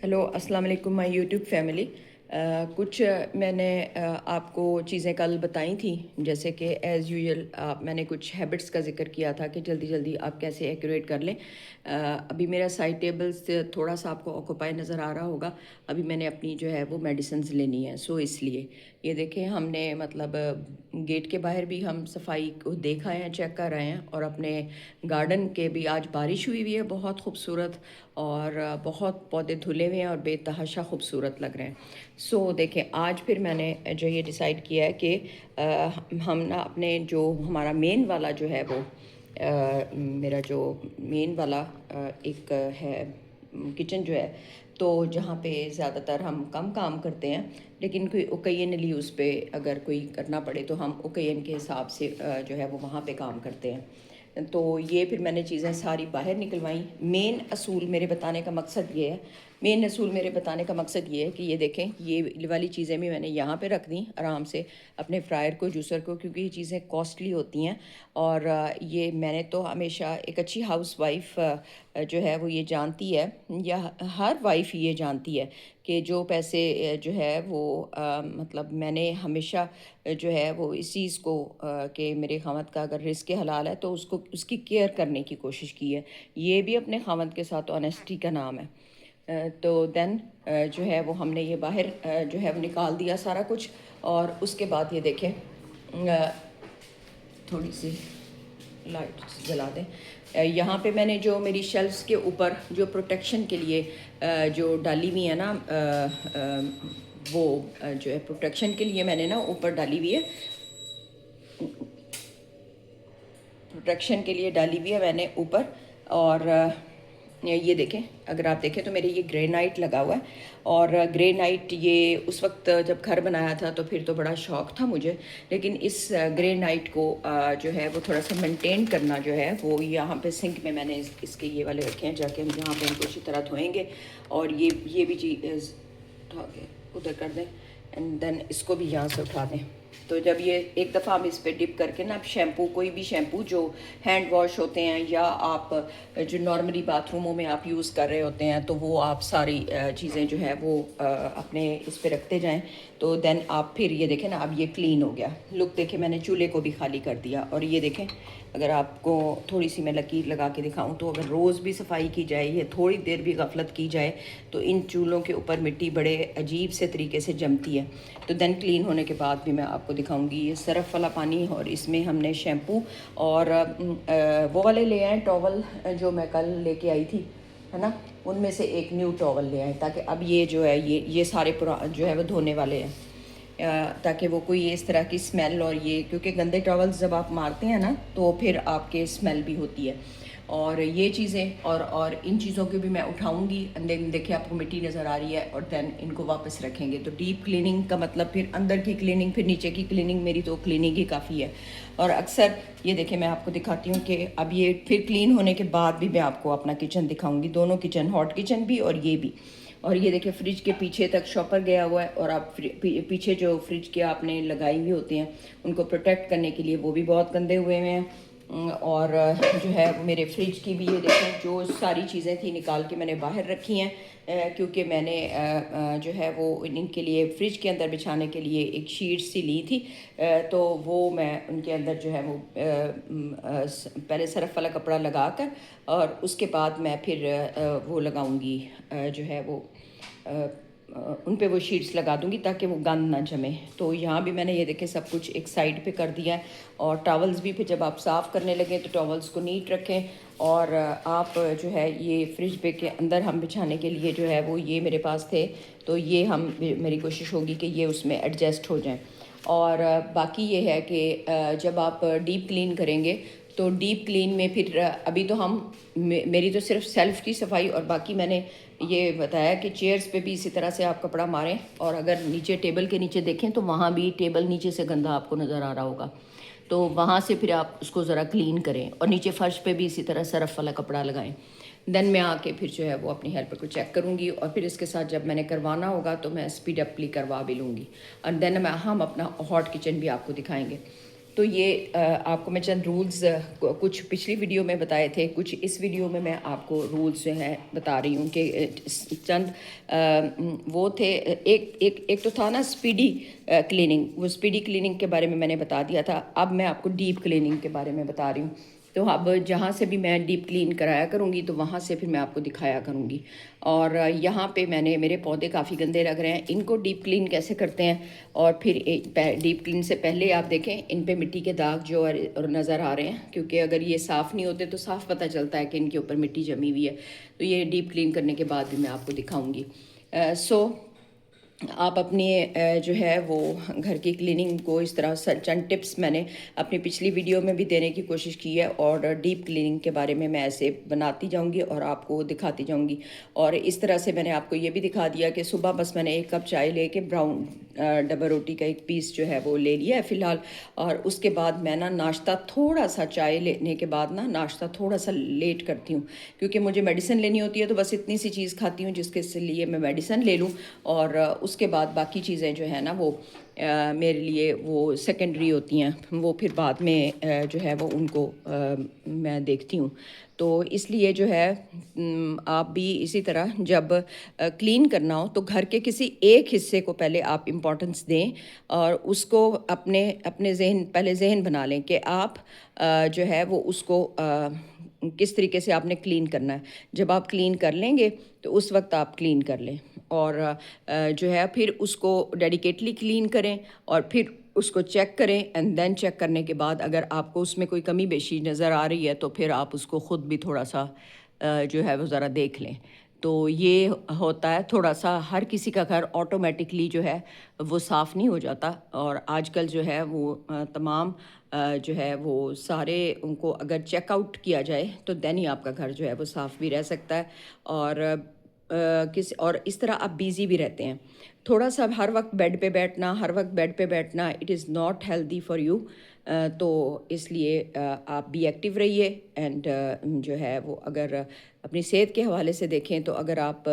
Hello अस्सलाम वालेकुम my YouTube family. कुछ मैंने आपको चीज़ें कल बताई थी, जैसे कि एज़ यूजुअल मैंने कुछ हैबिट्स का ज़िक्र किया था कि जल्दी जल्दी आप कैसे एक्यूरेट कर लें। अभी मेरा साइड टेबल से थोड़ा सा आपको ऑक्यूपाई नज़र आ रहा होगा। अभी मैंने अपनी जो है वो मेडिसिन्स लेनी है, सो इसलिए ये देखें हमने मतलब गेट के बाहर भी हम सफाई को देखा है, चेक कर रहे हैं, और अपने गार्डन के भी आज बारिश हुई हुई है बहुत खूबसूरत, और बहुत पौधे धुले हुए हैं और बेतहाशा खूबसूरत लग रहे हैं। सो देखें आज फिर मैंने जो ये डिसाइड किया है कि हम ना अपने जो हमारा मेन वाला जो है वो मेरा जो मेन वाला एक है किचन जो है, तो जहाँ पे ज़्यादातर हम कम काम करते हैं, लेकिन कोई ओकेजनली उस पर अगर कोई करना पड़े तो हम ओकेजन के हिसाब से जो है वो वहाँ पे काम करते हैं। तो ये फिर मैंने चीज़ें सारी बाहर निकलवाई। मेन असूल मेरे बताने का मकसद ये है कि ये देखें, ये वाली चीज़ें भी मैंने यहाँ पे रख दी आराम से अपने फ्रायर को, जूसर को, क्योंकि ये चीज़ें कॉस्टली होती हैं। और ये मैंने तो हमेशा एक अच्छी हाउस वाइफ जो है वो ये जानती है, या हर वाइफ ये जानती है कि जो पैसे जो है वो मतलब मैंने हमेशा जो है वो इस चीज़ को कि मेरे खामद का अगर रिस्क हलाल है तो उसको उसकी केयर करने की कोशिश की है। ये भी अपने खामद के साथ ऑनेस्टी का नाम है। तो देन जो है वो हमने ये बाहर जो है वो निकाल दिया सारा कुछ। और उसके बाद ये देखें, थोड़ी सी लाइट जला दें। यहाँ पे मैंने जो मेरी शेल्फ्स के ऊपर जो प्रोटेक्शन के लिए जो डाली हुई है ना, वो जो है प्रोटेक्शन के लिए मैंने ना ऊपर डाली हुई है, प्रोटेक्शन के लिए डाली हुई है मैंने ऊपर। और ये देखें, अगर आप देखें तो मेरे ये ग्रेनाइट लगा हुआ है। और ग्रेनाइट ये उस वक्त जब घर बनाया था तो फिर तो बड़ा शौक़ था मुझे, लेकिन इस ग्रेनाइट को जो है वो थोड़ा सा मेंटेन करना जो है वो यहाँ पे सिंक में मैंने इसके ये वाले रखे हैं, जाके हम जहाँ पे इनको अच्छी तरह धोएंगे। और ये भी चीज़ उठा के उधर कर दें, एंड देन इसको भी यहाँ से उठा दें। तो जब ये एक दफ़ा हम इस पर डिप करके ना, शैम्पू, कोई भी शैम्पू जो हैंड वॉश होते हैं या आप जो नॉर्मली बाथरूमों में आप यूज़ कर रहे होते हैं, तो वो आप सारी चीज़ें जो है वो अपने इस पे रखते जाएं। तो देन आप फिर ये देखें ना, अब ये क्लीन हो गया। लुक देखें, मैंने चूल्हे को भी खाली कर दिया। और ये देखें, अगर आपको थोड़ी सी मैं लकीर लगा के दिखाऊं तो अगर रोज़ भी सफाई की जाए या थोड़ी देर भी गफलत की जाए तो इन चूल्हों के ऊपर मिट्टी बड़े अजीब से तरीके से जमती है। तो देन क्लीन होने के बाद भी मैं आपको दिखाऊंगी। ये सरफ वाला पानी, और इसमें हमने शैम्पू और वो वाले ले आए टॉवल जो मैं कल लेके आई थी, है ना, उनमें से एक न्यू टॉवल ले आए, ताकि अब ये जो है ये सारे जो है वो धोने वाले हैं, ताकि वो कोई इस तरह की स्मेल, और ये क्योंकि गंदे टॉवल्स जब आप मारते हैं ना तो फिर आपके स्मेल भी होती है। और ये चीज़ें और इन चीज़ों को भी मैं उठाऊंगी। देखिए आपको मिट्टी नज़र आ रही है, और देन इनको वापस रखेंगे। तो डीप क्लीनिंग का मतलब फिर अंदर की क्लीनिंग, फिर नीचे की क्लीनिंग, मेरी तो क्लीनिंग ही काफ़ी है। और अक्सर ये देखिए, मैं आपको दिखाती हूँ कि अब ये फिर क्लीन होने के बाद भी मैं आपको अपना किचन दिखाऊँगी, दोनों किचन, हॉट किचन भी और ये भी। और ये देखिए, फ्रिज के पीछे तक शॉपर गया हुआ है, और आप पीछे जो फ्रिज के आपने लगाई हुई होती हैं उनको प्रोटेक्ट करने के लिए वो भी बहुत गंदे हुए हैं। और जो है वो मेरे फ्रिज की भी ये देखें, जो सारी चीज़ें थी निकाल के मैंने बाहर रखी हैं, क्योंकि मैंने जो है वो इनके लिए फ्रिज के अंदर बिछाने के लिए एक शीट सी ली थी। तो वो मैं उनके अंदर जो है वो पहले सरफ वाला कपड़ा लगा कर, और उसके बाद मैं फिर वो लगाऊंगी जो है वो उन पे वो शीट्स लगा दूंगी ताकि वो गंद ना जमे। तो यहाँ भी मैंने ये देखें सब कुछ एक साइड पे कर दिया है। और टॉवल्स भी फिर जब आप साफ़ करने लगें तो टॉवल्स को नीट रखें। और आप जो है ये फ्रिज पे के अंदर हम बिछाने के लिए जो है वो ये मेरे पास थे, तो ये हम मेरी कोशिश होगी कि ये उसमें एडजस्ट हो जाएं। और बाकी ये है कि जब आप डीप क्लीन करेंगे तो डीप क्लीन में फिर अभी तो हम मेरी तो सिर्फ सेल्फ की सफाई, और बाकी मैंने ये बताया कि चेयर्स पे भी इसी तरह से आप कपड़ा मारें। और अगर नीचे टेबल के नीचे देखें तो वहाँ भी टेबल नीचे से गंदा आपको नज़र आ रहा होगा, तो वहाँ से फिर आप उसको ज़रा क्लीन करें। और नीचे फर्श पे भी इसी तरह सरफ वाला कपड़ा लगाएं। देन मैं आके फिर जो है वो अपनी हेल्पर को चेक करूँगी, और फिर इसके साथ जब मैंने करवाना होगा तो मैं स्पीड अपली करवा भी लूँगी। और देन हम अपना हॉट किचन भी आपको दिखाएंगे। تو یہ آپ کو میں چند رولز کچھ پچھلی ویڈیو میں بتائے تھے، کچھ اس ویڈیو میں میں آپ کو رولز جو ہیں بتا رہی ہوں کہ چند وہ تھے. ایک تو تھا نا اسپیڈی کلیننگ، وہ اسپیڈی کلیننگ کے بارے میں نے بتا دیا تھا. اب میں آپ کو ڈیپ کلیننگ کے بارے میں بتا رہی ہوں. تو اب جہاں سے بھی میں ڈیپ کلین کرایا کروں گی تو وہاں سے پھر میں آپ کو دکھایا کروں گی. اور یہاں پہ میں نے میرے پودے کافی گندے لگ رہے ہیں، ان کو ڈیپ کلین کیسے کرتے ہیں. اور پھر ڈیپ کلین سے پہلے آپ دیکھیں ان پہ مٹی کے داغ جو اور نظر آ رہے ہیں، کیونکہ اگر یہ صاف نہیں ہوتے تو صاف پتہ چلتا ہے کہ ان کے اوپر مٹی جمی ہوئی ہے. تو یہ ڈیپ کلین کرنے کے بعد بھی میں آپ کو دکھاؤں گی. سو آپ اپنی جو ہے وہ گھر کی کلیننگ کو اس طرح چند ٹپس میں نے اپنی پچھلی ویڈیو میں بھی دینے کی کوشش کی ہے، اور ڈیپ کلیننگ کے بارے میں ایسے بناتی جاؤں گی اور آپ کو دکھاتی جاؤں گی. اور اس طرح سے میں نے آپ کو یہ بھی دکھا دیا کہ صبح بس میں نے 1 کپ چائے لے کے براؤن ڈبل روٹی کا 1 پیس جو ہے وہ لے لیا ہے فی الحال. اور اس کے بعد میں ناشتہ تھوڑا سا چائے لینے کے بعد ناشتہ تھوڑا سا لیٹ کرتی ہوں، کیونکہ مجھے میڈیسن لینی ہوتی ہے. تو بس اتنی سی چیز کھاتی ہوں جس کے لیے میں میڈیسن لے لوں، اور اس کے بعد باقی چیزیں جو ہے وہ میرے لیے وہ سیکنڈری ہوتی ہیں، وہ پھر بعد میں جو ہے وہ ان کو میں دیکھتی ہوں. تو اس لیے جو ہے آپ بھی اسی طرح جب کلین کرنا ہو تو گھر کے کسی ایک حصے کو پہلے آپ امپورٹنس دیں، اور اس کو اپنے پہلے ذہن بنا لیں کہ آپ جو ہے وہ اس کو کس طریقے سے آپ نے کلین کرنا ہے. جب آپ کلین کر لیں گے تو اس وقت آپ کلین کر لیں، اور جو ہے پھر اس کو ڈیڈیکیٹلی کلین کریں، اور پھر اس کو چیک کریں. اینڈ دین چیک کرنے کے بعد اگر آپ کو اس میں کوئی کمی بیشی نظر آ رہی ہے تو پھر آپ اس کو خود بھی تھوڑا سا جو ہے وہ ذرا دیکھ لیں. تو یہ ہوتا ہے تھوڑا سا، ہر کسی کا گھر آٹومیٹکلی جو ہے وہ صاف نہیں ہو جاتا. اور آج کل جو ہے وہ تمام جو ہے وہ سارے ان کو اگر چیک آؤٹ کیا جائے تو دین ہی آپ کا گھر جو ہے وہ صاف بھی رہ سکتا ہے. اور اس طرح آپ بیزی بھی رہتے ہیں. تھوڑا سا ہر وقت بیڈ پہ بیٹھنا it is not healthy for you. تو اس لیے آپ بھی ایکٹیو رہیے. اینڈ جو ہے وہ اگر اپنی صحت کے حوالے سے دیکھیں تو اگر آپ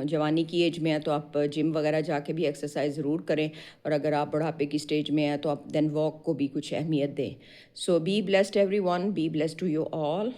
جوانی کی ایج میں ہیں تو آپ جم وغیرہ جا کے بھی ایکسرسائز ضرور کریں، اور اگر آپ بڑھاپے کی سٹیج میں ہیں تو آپ دین واک کو بھی کچھ اہمیت دیں. So be blessed everyone, be blessed to you all.